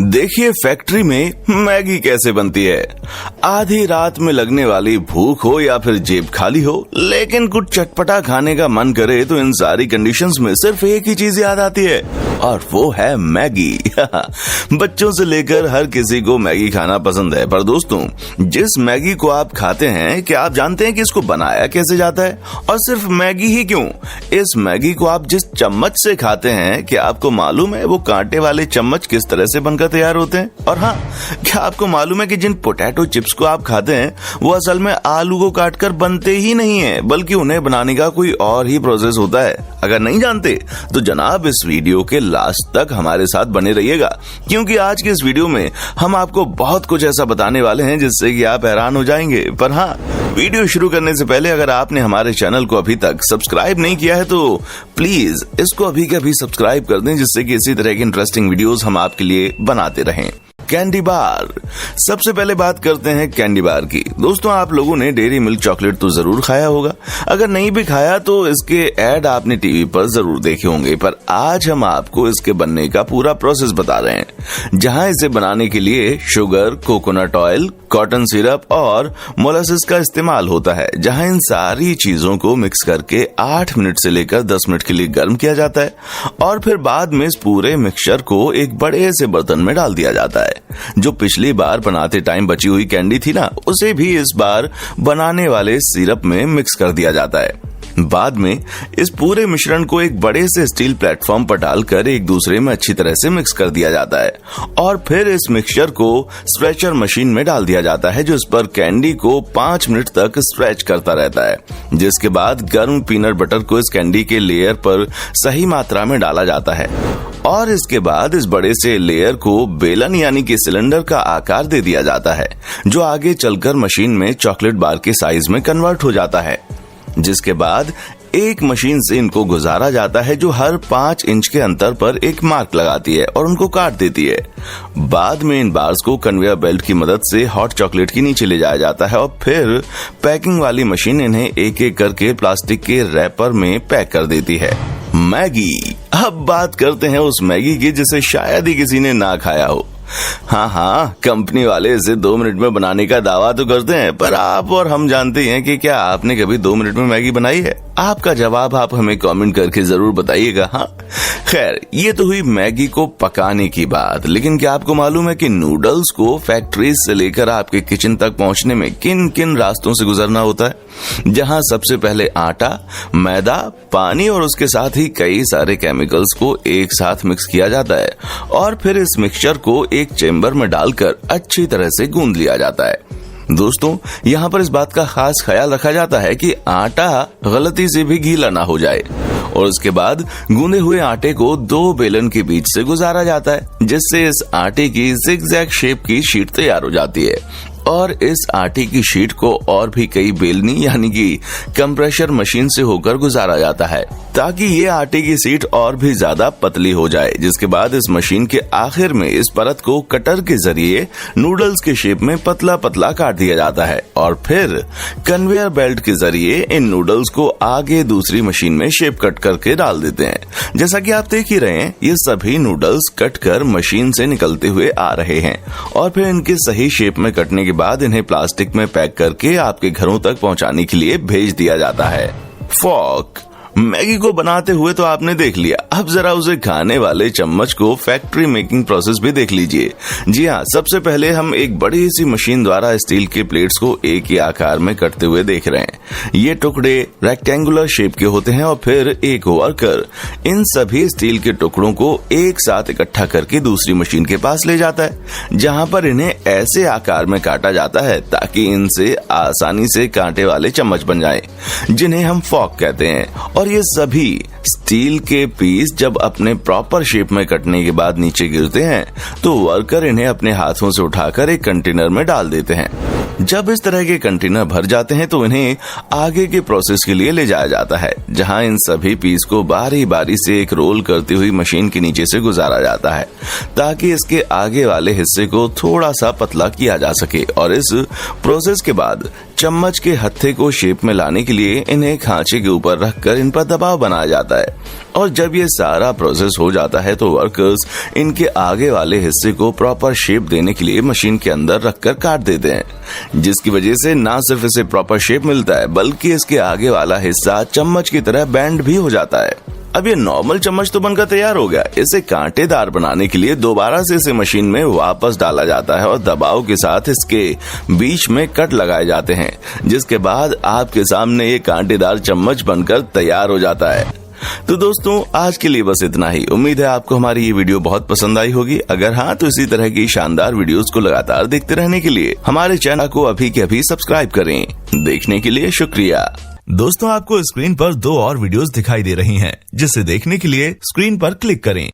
देखिए फैक्ट्री में मैगी कैसे बनती है। आधी रात में लगने वाली भूख हो या फिर जेब खाली हो, लेकिन कुछ चटपटा खाने का मन करे तो इन सारी कंडीशंस में सिर्फ एक ही चीज याद आती है और वो है मैगी। बच्चों से लेकर हर किसी को मैगी खाना पसंद है, पर दोस्तों जिस मैगी को आप खाते हैं, क्या आप जानते हैं कि इसको बनाया कैसे जाता है? और सिर्फ मैगी ही क्यों, इस मैगी को आप जिस चम्मच से खाते हैं, क्या आपको मालूम है वो कांटे वाले चम्मच किस तरह से बनकर तैयार होते हैं? और हाँ, क्या आपको मालूम है कि जिन पोटैटो चिप्स को आप खाते हैं वो असल में आलू को काटकर बनते ही नहीं है, बल्कि उन्हें बनाने का कोई और ही प्रोसेस होता है? अगर नहीं जानते तो जनाब इस वीडियो के लास्ट तक हमारे साथ बने रहिएगा, क्योंकि आज के इस वीडियो में हम आपको बहुत कुछ ऐसा बताने वाले हैं जिससे कि आप हैरान हो जाएंगे। पर हाँ, वीडियो शुरू करने से पहले अगर आपने हमारे चैनल को अभी तक सब्सक्राइब नहीं किया है तो प्लीज इसको अभी के अभी सब्सक्राइब कर दें, जिससे कि इसी तरह की इंटरेस्टिंग वीडियोस हम आपके लिए बनाते रहें। कैंडी बार, सबसे पहले बात करते हैं कैंडी बार की। दोस्तों आप लोगों ने डेयरी मिल्क चॉकलेट तो जरूर खाया होगा, अगर नहीं भी खाया तो इसके ऐड आपने टीवी पर जरूर देखे होंगे। पर आज हम आपको इसके बनने का पूरा प्रोसेस बता रहे हैं, जहां इसे बनाने के लिए sugar, coconut oil, cotton syrup और मोलासिस का इस्तेमाल होता है, जहां इन सारी चीजों को मिक्स करके 8 मिनट से लेकर 10 मिनट के लिए गर्म किया जाता है और फिर बाद में इस पूरे मिक्सचर को एक बड़े से बर्तन में डाल दिया जाता है। जो पिछली बार बनाते टाइम बची हुई कैंडी थी ना, उसे भी इस बार बनाने वाले सिरप में मिक्स कर दिया जाता है। बाद में इस पूरे मिश्रण को एक बड़े से स्टील प्लेटफॉर्म पर डालकर एक दूसरे में अच्छी तरह से मिक्स कर दिया जाता है और फिर इस मिक्सचर को स्ट्रेचर मशीन में डाल दिया जाता है, जो इस पर कैंडी को 5 मिनट तक स्ट्रेच करता रहता है। जिसके बाद गर्म पीनट बटर को इस कैंडी के लेयर पर सही मात्रा में डाला जाता है और इसके बाद इस बड़े से लेयर को बेलन यानी कि सिलेंडर का आकार दे दिया जाता है, जो आगे चलकर मशीन में चॉकलेट बार के साइज में कन्वर्ट हो जाता है। जिसके बाद एक मशीन से इनको गुजारा जाता है, जो हर 5 इंच के अंतर पर एक मार्क लगाती है और उनको काट देती है। बाद में इन बार्स को कन्वेयर बेल्ट की मदद से हॉट चॉकलेट के नीचे ले जाया जाता है और फिर पैकिंग वाली मशीन इन्हें एक एक करके प्लास्टिक के रैपर में पैक कर देती है। मैगी, अब बात करते हैं उस मैगी की जिसे शायद ही किसी ने ना खाया हो। हाँ, कंपनी वाले इसे 2 मिनट में बनाने का दावा तो करते हैं, पर आप और हम जानते हैं कि क्या आपने कभी 2 मिनट में मैगी बनाई है? आपका जवाब आप हमें कमेंट करके जरूर बताइएगा। हाँ, खैर ये तो हुई मैगी को पकाने की बात, लेकिन क्या आपको मालूम है कि नूडल्स को फैक्ट्री से लेकर आपके किचन तक पहुंचने में किन किन रास्तों से गुजरना होता है? जहां सबसे पहले आटा, मैदा, पानी और उसके साथ ही कई सारे केमिकल्स को एक साथ मिक्स किया जाता है और फिर इस मिक्सचर को एक चेम्बर में डालकर अच्छी तरह से गूंद लिया जाता है। दोस्तों यहाँ पर इस बात का खास ख्याल रखा जाता है कि आटा गलती से भी गीला ना हो जाए और उसके बाद गूंदे हुए आटे को 2 बेलन के बीच से गुजारा जाता है, जिससे इस आटे की जिगजैग शेप की शीट तैयार हो जाती है और इस आटे की शीट को और भी कई बेलनी यानी कि कंप्रेशर मशीन से होकर गुजारा जाता है, ताकि ये आटे की शीट और भी ज्यादा पतली हो जाए। जिसके बाद इस मशीन के आखिर में इस परत को कटर के जरिए नूडल्स के शेप में पतला पतला काट दिया जाता है और फिर कन्वेयर बेल्ट के जरिए इन नूडल्स को आगे दूसरी मशीन में शेप कट करके डाल देते हैं। जैसा कि आप देख ही रहे हैं, ये सभी नूडल्स कट कर मशीन से निकलते हुए आ रहे हैं और फिर इनके सही शेप में कटने के बाद इन्हें प्लास्टिक में पैक करके आपके घरों तक पहुंचाने के लिए भेज दिया जाता है। फॉर्क, मैगी को बनाते हुए तो आपने देख लिया, अब जरा उसे खाने वाले चम्मच को फैक्ट्री मेकिंग प्रोसेस भी देख लीजिए। जी हाँ, सबसे पहले हम एक बड़ी सी मशीन द्वारा स्टील के प्लेट्स को एक ही आकार में कटते हुए देख रहे हैं। ये टुकड़े रेक्टेंगुलर शेप के होते हैं और फिर एक वर्कर इन सभी स्टील के टुकड़ों को एक साथ इकट्ठा करके दूसरी मशीन के पास ले जाता है, जहाँ पर इन्हें ऐसे आकार में काटा जाता है ताकि इनसे आसानी से कांटे वाले चम्मच बन जाएं, जिन्हें हम फॉर्क कहते हैं। और ये सभी स्टील के पीस जब अपने प्रॉपर शेप में कटने के बाद नीचे गिरते हैं तो वर्कर इन्हें अपने हाथों से उठाकर एक कंटेनर में डाल देते हैं। जब इस तरह के कंटेनर भर जाते हैं तो इन्हें आगे के प्रोसेस के लिए ले जाया जाता है, जहां इन सभी पीस को बारी बारी से एक रोल करती हुई मशीन के नीचे से गुजारा जाता है ताकि इसके आगे वाले हिस्से को थोड़ा सा पतला किया जा सके। और इस प्रोसेस के बाद चम्मच के हत्थे को शेप में लाने के लिए इन्हें खांचे के ऊपर रखकर इन पर दबाव बनाया जाता है और जब ये सारा प्रोसेस हो जाता है तो वर्कर्स इनके आगे वाले हिस्से को प्रॉपर शेप देने के लिए मशीन के अंदर रखकर काट देते हैं, जिसकी वजह से ना सिर्फ इसे प्रॉपर शेप मिलता है बल्कि इसके आगे वाला हिस्सा चम्मच की तरह बैंड भी हो जाता है। अब ये नॉर्मल चम्मच तो बनकर तैयार हो गया। इसे कांटेदार बनाने के लिए दोबारा से इसे मशीन में वापस डाला जाता है और दबाव के साथ इसके बीच में कट लगाए जाते हैं, जिसके बाद आपके सामने ये कांटेदार चम्मच बनकर तैयार हो जाता है। तो दोस्तों आज के लिए बस इतना ही। उम्मीद है आपको हमारी ये वीडियो बहुत पसंद आई होगी। अगर हाँ तो इसी तरह की शानदार वीडियोस को लगातार देखते रहने के लिए हमारे चैनल को अभी के अभी सब्सक्राइब करें। देखने के लिए शुक्रिया। दोस्तों आपको स्क्रीन पर 2 और वीडियोस दिखाई दे रही हैं, जिसे देखने के लिए स्क्रीन पर क्लिक करें।